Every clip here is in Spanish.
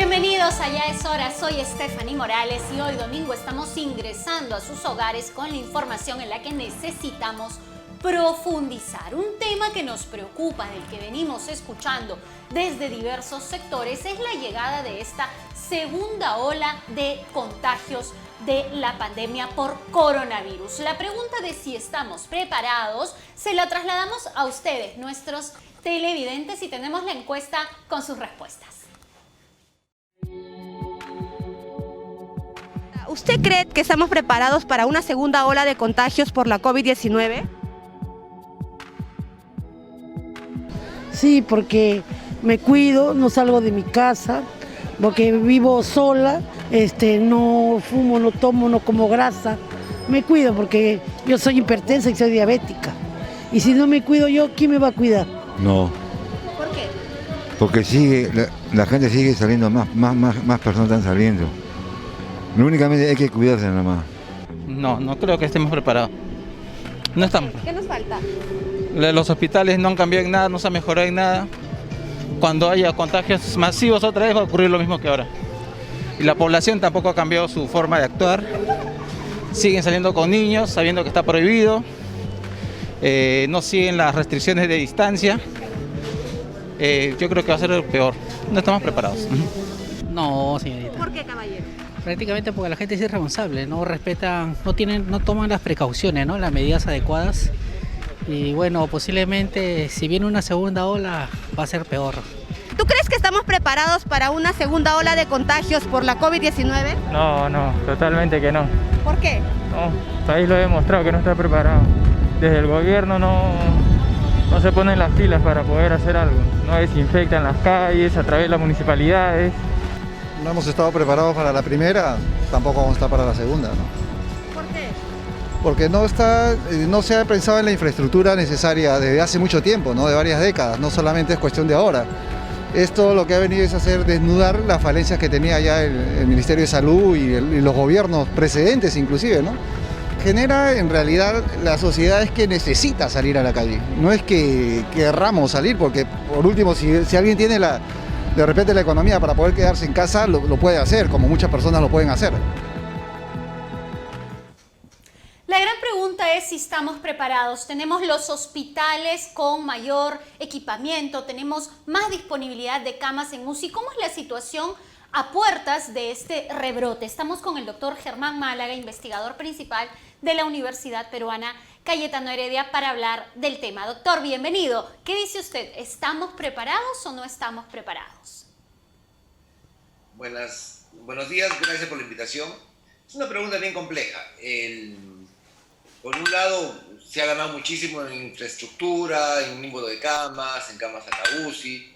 Bienvenidos a Ya es Hora, soy Stephanie Morales y hoy domingo estamos ingresando a sus hogares con la información en la que necesitamos profundizar. Un tema que nos preocupa, del que venimos escuchando desde diversos sectores, es la llegada de esta segunda ola de contagios de la pandemia por coronavirus. La pregunta de si estamos preparados se la trasladamos a ustedes, nuestros televidentes, y tenemos la encuesta con sus respuestas. ¿Usted cree que estamos preparados para una segunda ola de contagios por la COVID-19? Sí, porque me cuido, no salgo de mi casa, porque vivo sola, no fumo, no tomo, no como grasa. Me cuido porque yo soy hipertensa y soy diabética. Y si no me cuido yo, ¿quién me va a cuidar? No. ¿Por qué? Porque la gente sigue saliendo, más personas están saliendo. Únicamente hay que cuidarse nada más. No creo que estemos preparados. No estamos. ¿Qué nos falta? Los hospitales no han cambiado en nada, no se ha mejorado en nada. Cuando haya contagios masivos otra vez va a ocurrir lo mismo que ahora. Y la población tampoco ha cambiado su forma de actuar. Siguen saliendo con niños, sabiendo que está prohibido. No siguen las restricciones de distancia. Yo creo que va a ser peor. No estamos preparados. No, señorita. ¿Por qué, caballero? Prácticamente porque la gente es irresponsable, no respetan, no toman las precauciones, ¿no? Las medidas adecuadas. Y bueno, posiblemente si viene una segunda ola va a ser peor. ¿Tú crees que estamos preparados para una segunda ola de contagios por la COVID-19? No, totalmente que no. ¿Por qué? No, el país lo ha demostrado que no está preparado. Desde el gobierno no se ponen las pilas para poder hacer algo. No desinfectan las calles a través de las municipalidades. No hemos estado preparados para la primera, tampoco vamos a estar para la segunda, ¿no? ¿Por qué? Porque no se ha pensado en la infraestructura necesaria desde hace mucho tiempo, ¿no? De varias décadas, no solamente es cuestión de ahora. Esto lo que ha venido es hacer desnudar las falencias que tenía ya el Ministerio de Salud y los gobiernos precedentes inclusive, ¿no? Genera en realidad la sociedad es que necesita salir a la calle, no es que querramos salir, porque por último si alguien tiene de repente la economía para poder quedarse en casa, lo puede hacer, como muchas personas lo pueden hacer. La gran pregunta es si estamos preparados. Tenemos los hospitales con mayor equipamiento, tenemos más disponibilidad de camas en UCI. ¿Cómo es la situación a puertas de este rebrote? Estamos con el doctor Germán Málaga, investigador principal de la Universidad Peruana Cayetano Heredia, para hablar del tema. Doctor, bienvenido. ¿Qué dice usted? ¿Estamos preparados o no estamos preparados? Buenos días, gracias por la invitación. Es una pregunta bien compleja. Por un lado, se ha ganado muchísimo en infraestructura, en número de camas, en camas a UCI,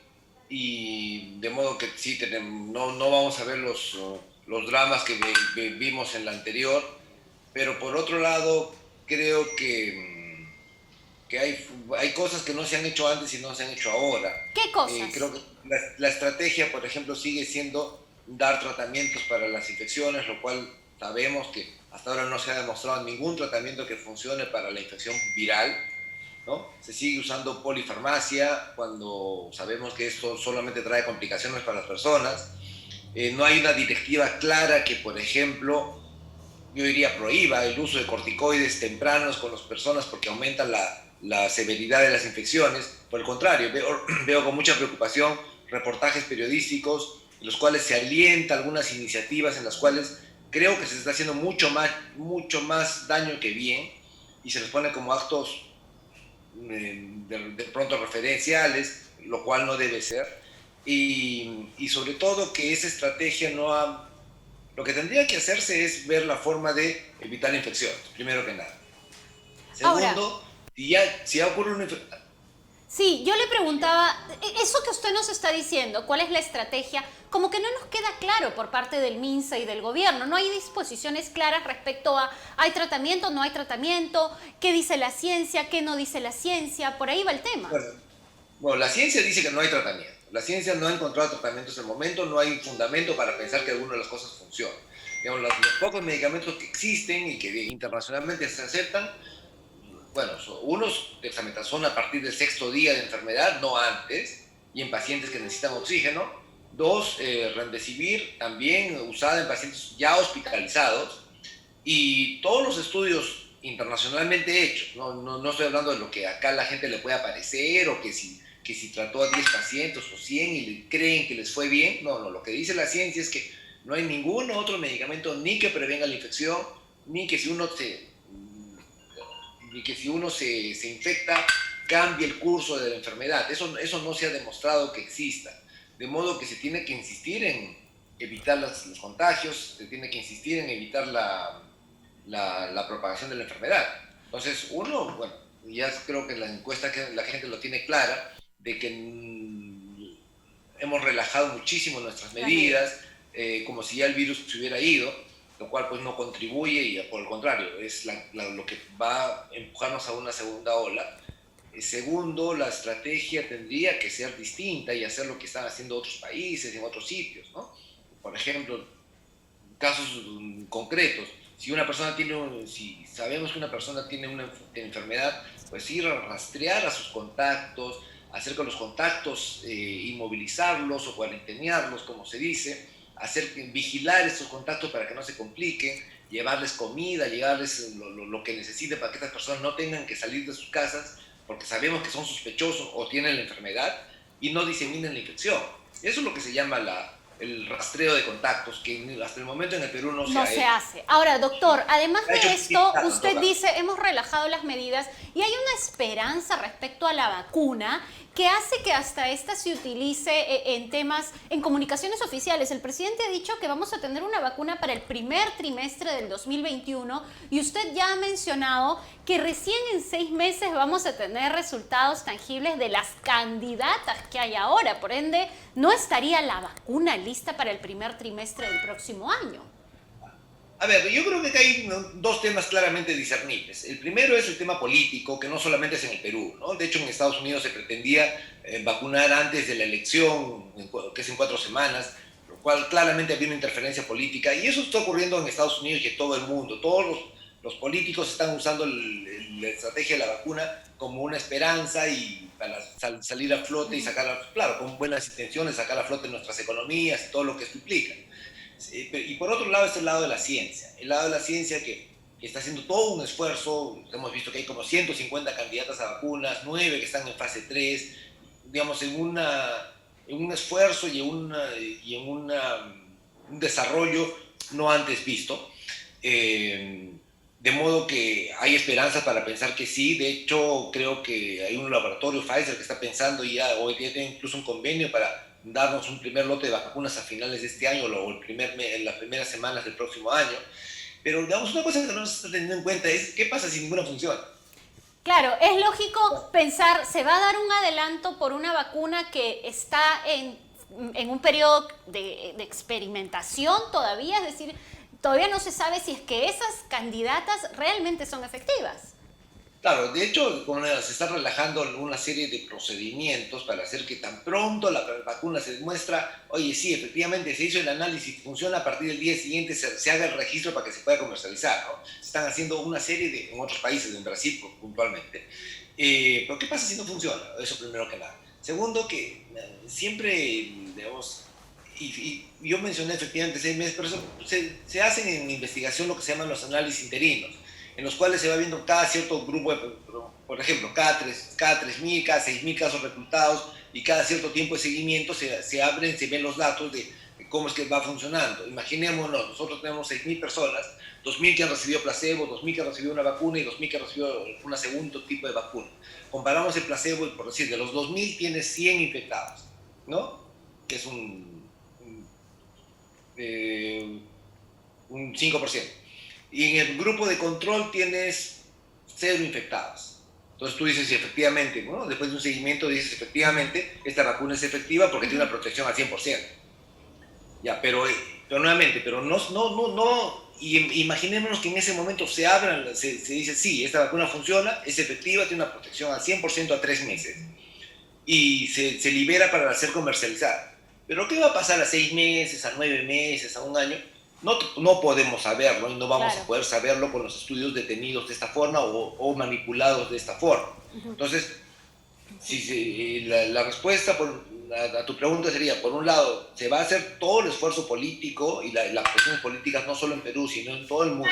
y de modo que sí, no vamos a ver los dramas que vimos en la anterior, pero por otro lado, creo que hay cosas que no se han hecho antes y no se han hecho ahora. ¿Qué cosas? Creo que la estrategia, por ejemplo, sigue siendo dar tratamientos para las infecciones, lo cual sabemos que hasta ahora no se ha demostrado ningún tratamiento que funcione para la infección viral, ¿no? Se sigue usando polifarmacia cuando sabemos que esto solamente trae complicaciones para las personas. No hay una directiva clara que, por ejemplo, yo diría prohíba el uso de corticoides tempranos con las personas porque aumenta la severidad de las infecciones. Por el contrario, veo con mucha preocupación reportajes periodísticos en los cuales se alienta algunas iniciativas en las cuales creo que se está haciendo mucho más daño que bien, y se les pone como actos de pronto referenciales, lo cual no debe ser, y sobre todo que esa estrategia lo que tendría que hacerse es ver la forma de evitar infecciones, primero que nada. Segundo, si ya ocurre una infección. Sí, yo le preguntaba, eso que usted nos está diciendo, ¿cuál es la estrategia? Como que no nos queda claro por parte del MINSA y del gobierno. No hay disposiciones claras respecto a ¿hay tratamiento, no hay tratamiento? ¿Qué dice la ciencia, qué no dice la ciencia? Por ahí va el tema. Bueno, la ciencia dice que no hay tratamiento. La ciencia no ha encontrado tratamientos en el momento, no hay fundamento para pensar que alguna de las cosas funciona. Digamos, los pocos medicamentos que existen y que internacionalmente se aceptan, bueno, unos dexametasona a partir del 6.º día de enfermedad, no antes, y en pacientes que necesitan oxígeno, Dos, Remdesivir, también usada en pacientes ya hospitalizados. Y todos los estudios internacionalmente hechos, no estoy hablando de lo que acá a la gente le puede parecer, o que si trató a 10 pacientes o 100 y creen que les fue bien. No, lo que dice la ciencia es que no hay ningún otro medicamento ni que prevenga la infección, ni que si uno se infecta, cambie el curso de la enfermedad. Eso no se ha demostrado que exista. De modo que se tiene que insistir en evitar los contagios, se tiene que insistir en evitar la propagación de la enfermedad. Entonces, ya creo que en la encuesta que la gente lo tiene clara, de que hemos relajado muchísimo nuestras medidas, como si ya el virus se hubiera ido, lo cual pues no contribuye y por el contrario, es lo que va a empujarnos a una segunda ola. Segundo, la estrategia tendría que ser distinta y hacer lo que están haciendo otros países en otros sitios, ¿no? Por ejemplo, casos concretos. Si sabemos que una persona tiene una enfermedad, pues ir a rastrear a sus contactos, hacer con los contactos, inmovilizarlos o cuarentenearlos, como se dice, vigilar estos contactos para que no se compliquen, llevarles comida, llevarles lo que necesiten para que estas personas no tengan que salir de sus casas porque sabemos que son sospechosos o tienen la enfermedad y no diseminen la infección. Eso es lo que se llama el rastreo de contactos, que hasta el momento en el Perú no se hace. Ahora, doctor, además de esto, usted dice, hemos relajado las medidas y hay una esperanza respecto a la vacuna que hace que hasta esta se utilice en comunicaciones oficiales. El presidente ha dicho que vamos a tener una vacuna para el primer trimestre del 2021 y usted ya ha mencionado que recién en 6 meses vamos a tener resultados tangibles de las candidatas que hay ahora. Por ende, ¿no estaría la vacuna lista para el primer trimestre del próximo año? A ver, yo creo que hay dos temas claramente discernibles. El primero es el tema político, que no solamente es en el Perú, ¿no? De hecho, en Estados Unidos se pretendía vacunar antes de la elección, que es en 4 semanas, lo cual claramente había una interferencia política. Y eso está ocurriendo en Estados Unidos y en todo el mundo. Todos los políticos están usando la estrategia de la vacuna como una esperanza y para salir a flote y sacar, claro, con buenas intenciones, sacar a flote nuestras economías y todo lo que esto implica. Y por otro lado está el lado de la ciencia. El lado de la ciencia que está haciendo todo un esfuerzo. Hemos visto que hay como 150 candidatas a vacunas, 9 que están en fase 3, digamos, en un esfuerzo y en un desarrollo no antes visto. De modo que hay esperanzas para pensar que sí. De hecho, creo que hay un laboratorio, Pfizer, que está pensando hoy día tiene incluso un convenio para darnos un primer lote de vacunas a finales de este año o en las primeras semanas del próximo año. Pero digamos, una cosa que no se está teniendo en cuenta es ¿qué pasa si ninguna funciona? Claro, es lógico pensar, se va a dar un adelanto por una vacuna que está en un periodo de experimentación todavía, es decir, todavía no se sabe si es que esas candidatas realmente son efectivas. Claro, de hecho, se está relajando una serie de procedimientos para hacer que tan pronto la vacuna se demuestra, oye, sí, efectivamente se hizo el análisis, funciona, a partir del día siguiente se haga el registro para que se pueda comercializar, ¿no? Se están haciendo una serie en otros países, en Brasil puntualmente. Pero ¿qué pasa si no funciona? Eso primero que nada. Segundo, que siempre, digamos, y yo mencioné efectivamente 6 meses, pero se hacen en investigación lo que se llaman los análisis interinos, en los cuales se va viendo cada cierto grupo, por ejemplo, cada 3.000, cada 6.000 casos reclutados, y cada cierto tiempo de seguimiento se ven los datos de cómo es que va funcionando. Imaginémonos, nosotros tenemos 6.000 personas, 2.000 que han recibido placebo, 2.000 que han recibido una vacuna y 2.000 que han recibido un segundo tipo de vacuna. Comparamos el placebo y, por decir, de los 2.000 tienes 100 infectados, ¿no? Que es un 5%. Y en el grupo de control tienes 0 infectados. Entonces tú dices, efectivamente, ¿no? Después de un seguimiento dices, efectivamente, esta vacuna es efectiva porque tiene una protección al 100%. Ya, pero nuevamente, imaginémonos que en ese momento se dice, sí, esta vacuna funciona, es efectiva, tiene una protección al 100% a 3 meses. Y se libera para ser comercializada. Pero ¿qué va a pasar a 6 meses, a 9 meses, a 1 año? No podemos saberlo y no vamos a poder saberlo con los estudios detenidos de esta forma o manipulados de esta forma. Entonces, la respuesta a tu pregunta sería, por un lado, se va a hacer todo el esfuerzo político y las presiones políticas no solo en Perú, sino en todo el mundo,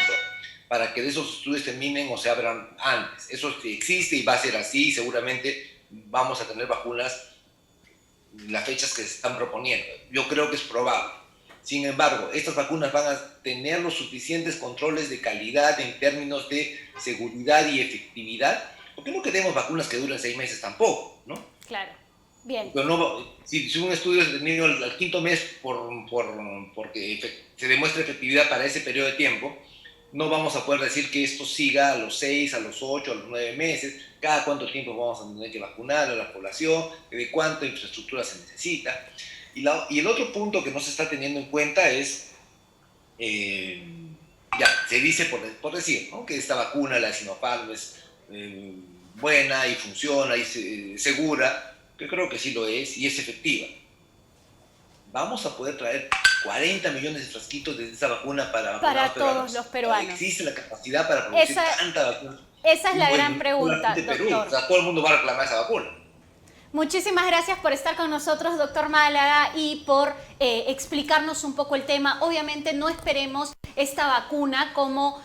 para que de esos estudios terminen o se abran antes. Eso sí existe y va a ser así. Seguramente vamos a tener vacunas las fechas que se están proponiendo. Yo creo que es probable. Sin embargo, estas vacunas van a tener los suficientes controles de calidad en términos de seguridad y efectividad, porque no queremos vacunas que duren 6 meses tampoco, ¿no? Claro. Bien. Pero no, si un estudio es detenido al quinto mes porque se demuestra efectividad para ese periodo de tiempo, no vamos a poder decir que esto siga a los 6, a los 8, a los 9 meses, cada cuánto tiempo vamos a tener que vacunar a la población, de cuánta infraestructura se necesita. Y el otro punto que no se está teniendo en cuenta es, ya, se dice por decir, ¿no?, que esta vacuna, la Sinopharm, es buena y funciona y segura, que creo que sí lo es y es efectiva. Vamos a poder traer 40 millones de frasquitos de esa vacuna para todos los peruanos. ¿Existe la capacidad para producir tanta vacuna? Esa es la gran pregunta, Perú, doctor. o sea, todo el mundo va a reclamar esa vacuna. Muchísimas gracias por estar con nosotros, doctor Málaga, y por explicarnos un poco el tema. Obviamente no esperemos esta vacuna como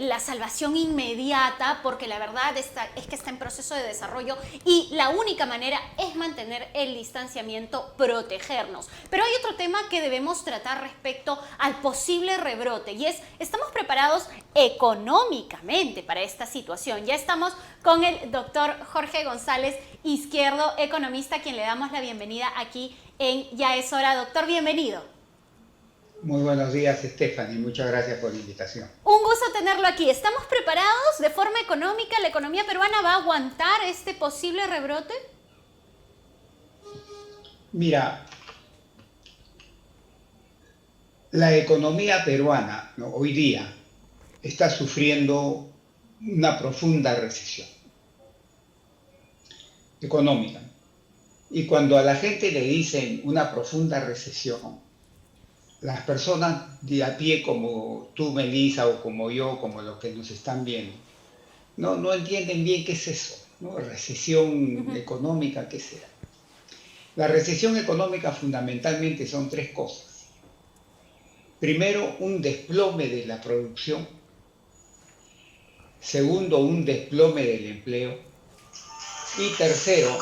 la salvación inmediata, porque la verdad es que está en proceso de desarrollo y la única manera es mantener el distanciamiento, protegernos. Pero hay otro tema que debemos tratar respecto al posible rebrote y es, ¿estamos preparados económicamente para esta situación? Ya estamos con el doctor Jorge González Izquierdo, economista, a quien le damos la bienvenida aquí en Ya es Hora. Doctor, bienvenido. Muy buenos días, Stephanie. Muchas gracias por la invitación. Un gusto tenerlo aquí. ¿Estamos preparados de forma económica? ¿La economía peruana va a aguantar este posible rebrote? Mira, la economía peruana, ¿no?, hoy día está sufriendo una profunda recesión económica. Y cuando a la gente le dicen una profunda recesión, las personas de a pie como tú, Melissa, o como yo, como los que nos están viendo, no entienden bien qué es eso, ¿no? Recesión económica, ¿qué será? La recesión económica fundamentalmente son 3 cosas. Primero, un desplome de la producción. Segundo, un desplome del empleo. Y tercero,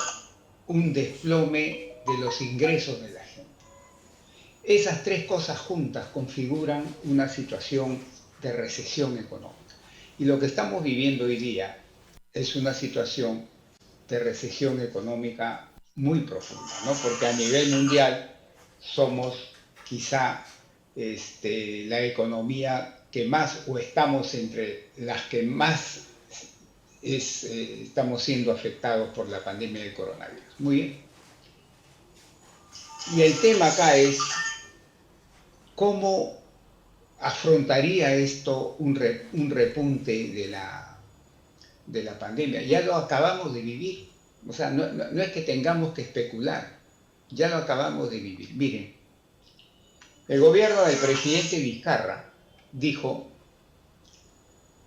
un desplome de los ingresos de la gente. Esas 3 cosas juntas configuran una situación de recesión económica. Y lo que estamos viviendo hoy día es una situación de recesión económica muy profunda, ¿no? Porque a nivel mundial somos quizá la economía que más, o estamos entre las que más estamos siendo afectados por la pandemia del coronavirus. Muy bien. Y el tema acá es cómo afrontaría esto un repunte de la pandemia. Ya lo acabamos de vivir. O sea, no es que tengamos que especular. Ya lo acabamos de vivir. Miren, el gobierno del presidente Vizcarra dijo,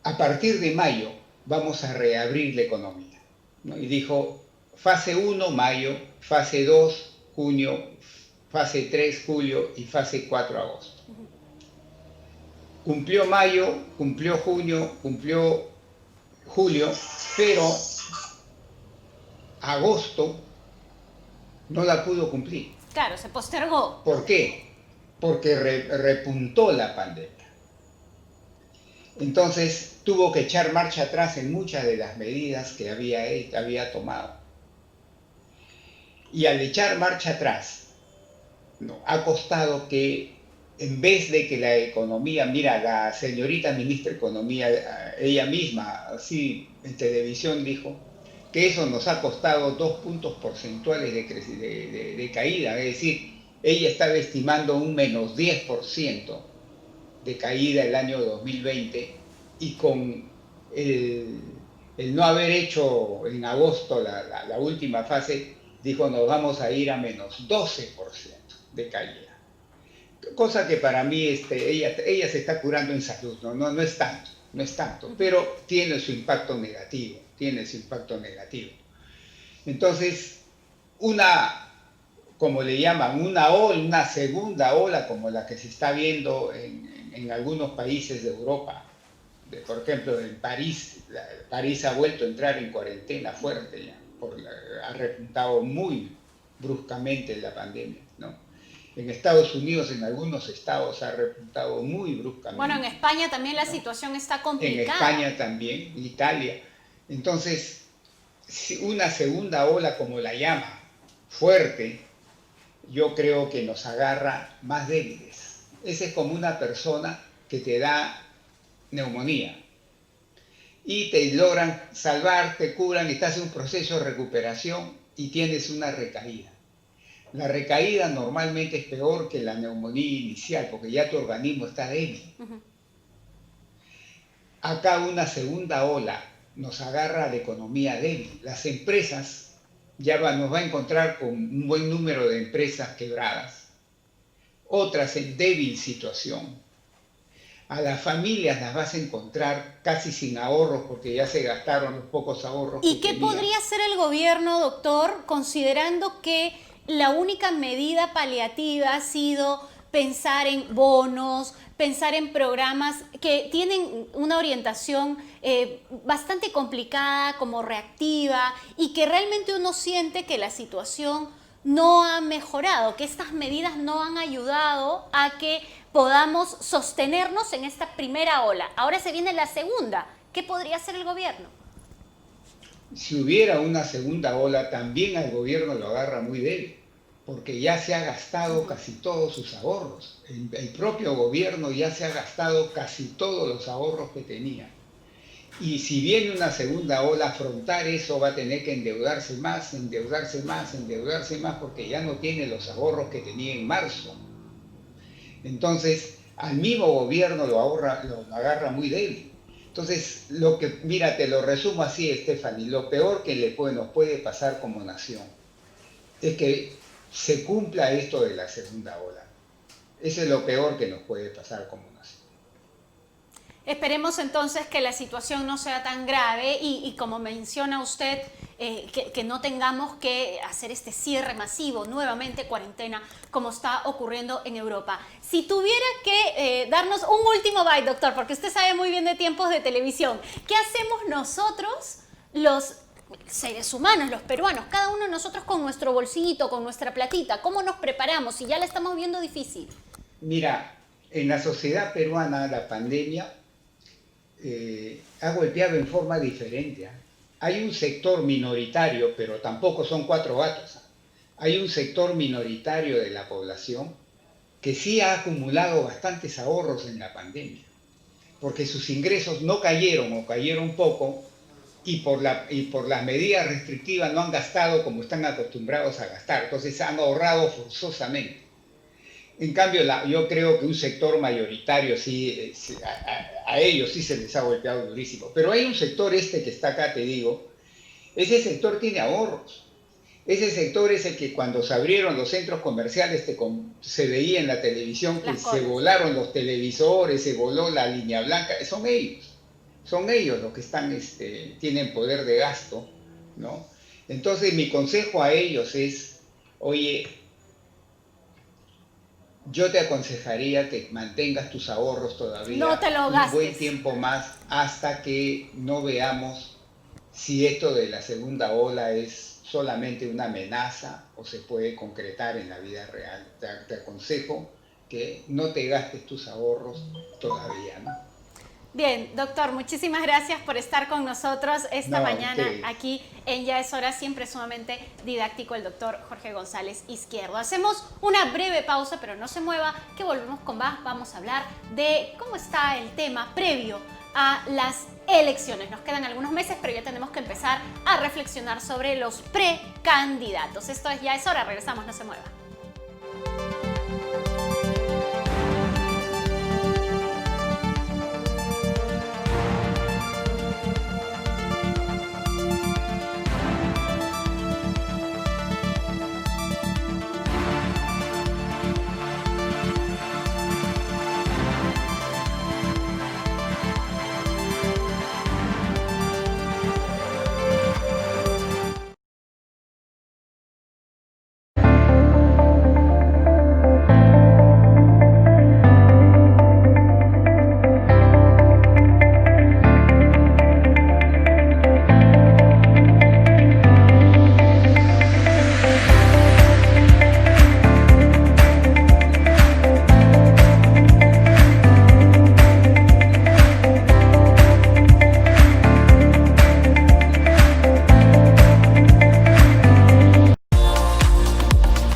a partir de mayo vamos a reabrir la economía, ¿no? Y dijo, fase 1, mayo, fase 2, junio, fase 3, julio y fase 4, agosto. Cumplió mayo, cumplió junio, cumplió julio, pero agosto no la pudo cumplir. Claro, se postergó. ¿Por qué? Porque repuntó la pandemia. Entonces tuvo que echar marcha atrás en muchas de las medidas que había tomado. Y al echar marcha atrás, ¿no?, ha costado que, en vez de que la economía, mira, la señorita ministra de Economía, ella misma, así en televisión dijo, que eso nos ha costado 2 puntos porcentuales de caída, es decir, ella estaba estimando un menos 10% de caída el año 2020 y con el no haber hecho en agosto la última fase, dijo nos vamos a ir a menos 12% de caída. Cosa que para mí ella se está curando en salud, no es tanto, pero tiene su impacto negativo, Entonces, como le llaman, una ola, una segunda ola como la que se está viendo en algunos países de Europa. Por ejemplo, en París, París ha vuelto a entrar en cuarentena fuerte ya, ha repuntado muy bruscamente la pandemia, ¿no? En Estados Unidos, en algunos estados, ha repuntado muy bruscamente. Bueno, en España también la situación está complicada. En España también, en Italia. Entonces, una segunda ola, como la llama, fuerte, yo creo que nos agarra más débiles. Esa es como una persona que te da neumonía y te logran salvar, te curan, estás en un proceso de recuperación y tienes una recaída. La recaída normalmente es peor que la neumonía inicial porque ya tu organismo está débil. Acá una segunda ola nos agarra a la economía débil. Las empresas, nos va a encontrar con un buen número de empresas quebradas, otras en débil situación. A las familias las vas a encontrar casi sin ahorros porque ya se gastaron los pocos ahorros. ¿Y qué podría hacer el gobierno, doctor, considerando que la única medida paliativa ha sido pensar en bonos, pensar en programas que tienen una orientación bastante complicada, como reactiva, y que realmente uno siente que la situación no ha mejorado, que estas medidas no han ayudado a que podamos sostenernos en esta primera ola? Ahora se viene la segunda. ¿Qué podría hacer el gobierno? Si hubiera una segunda ola, también al gobierno lo agarra muy débil, porque ya se ha gastado casi todos sus ahorros. El propio gobierno ya se ha gastado casi todos los ahorros que tenía. Y si viene una segunda ola, afrontar eso va a tener que endeudarse más, porque ya no tiene los ahorros que tenía en marzo. Entonces, al mismo gobierno lo agarra muy débil. Entonces, mira, te lo resumo así, Stephanie, lo peor que nos puede pasar como nación es que se cumpla esto de la segunda ola. Eso es lo peor que nos puede pasar como nación. Esperemos entonces que la situación no sea tan grave y como menciona usted, que no tengamos que hacer este cierre masivo, nuevamente cuarentena, como está ocurriendo en Europa. Si tuviera que darnos un último bite, doctor, porque usted sabe muy bien de tiempos de televisión, ¿qué hacemos nosotros, los seres humanos, los peruanos, cada uno de nosotros con nuestro bolsillito, con nuestra platita? ¿Cómo nos preparamos si ya la estamos viendo difícil? Mira, en la sociedad peruana la pandemia ha golpeado en forma diferente. Hay un sector minoritario, pero tampoco son 4 gatos. Hay un sector minoritario de la población que sí ha acumulado bastantes ahorros en la pandemia, porque sus ingresos no cayeron o cayeron poco, y por las medidas restrictivas no han gastado como están acostumbrados a gastar, entonces han ahorrado forzosamente. En cambio, yo creo que un sector mayoritario, sí, a ellos sí se les ha golpeado durísimo. Pero hay un sector que está acá, te digo, ese sector tiene ahorros. Ese sector es el que cuando se abrieron los centros comerciales se veía en la televisión que se volaron los televisores, se voló la línea blanca. Son ellos los que tienen poder de gasto, ¿no? Entonces mi consejo a ellos es, oye, yo te aconsejaría que mantengas tus ahorros todavía no te lo gastes. Un buen tiempo más hasta que no veamos si esto de la segunda ola es solamente una amenaza o se puede concretar en la vida real. Te aconsejo que no te gastes tus ahorros todavía, ¿no? Bien, doctor, muchísimas gracias por estar con nosotros esta mañana aquí en Ya es Hora, siempre sumamente didáctico el doctor Jorge González Izquierdo. Hacemos una breve pausa, pero no se mueva, que volvemos con más. Vamos a hablar de cómo está el tema previo a las elecciones. Nos quedan algunos meses, pero ya tenemos que empezar a reflexionar sobre los precandidatos. Esto es Ya es Hora, regresamos, no se mueva.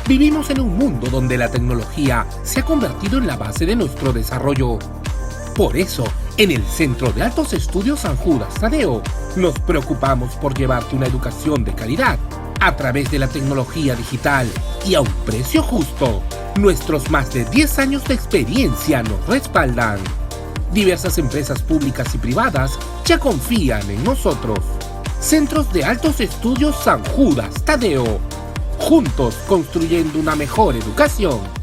Vivimos en un mundo donde la tecnología se ha convertido en la base de nuestro desarrollo. Por eso, en el Centro de Altos Estudios San Judas Tadeo, nos preocupamos por llevarte una educación de calidad a través de la tecnología digital y a un precio justo. Nuestros más de 10 años de experiencia nos respaldan. Diversas empresas públicas y privadas ya confían en nosotros. Centros de Altos Estudios San Judas Tadeo. Juntos construyendo una mejor educación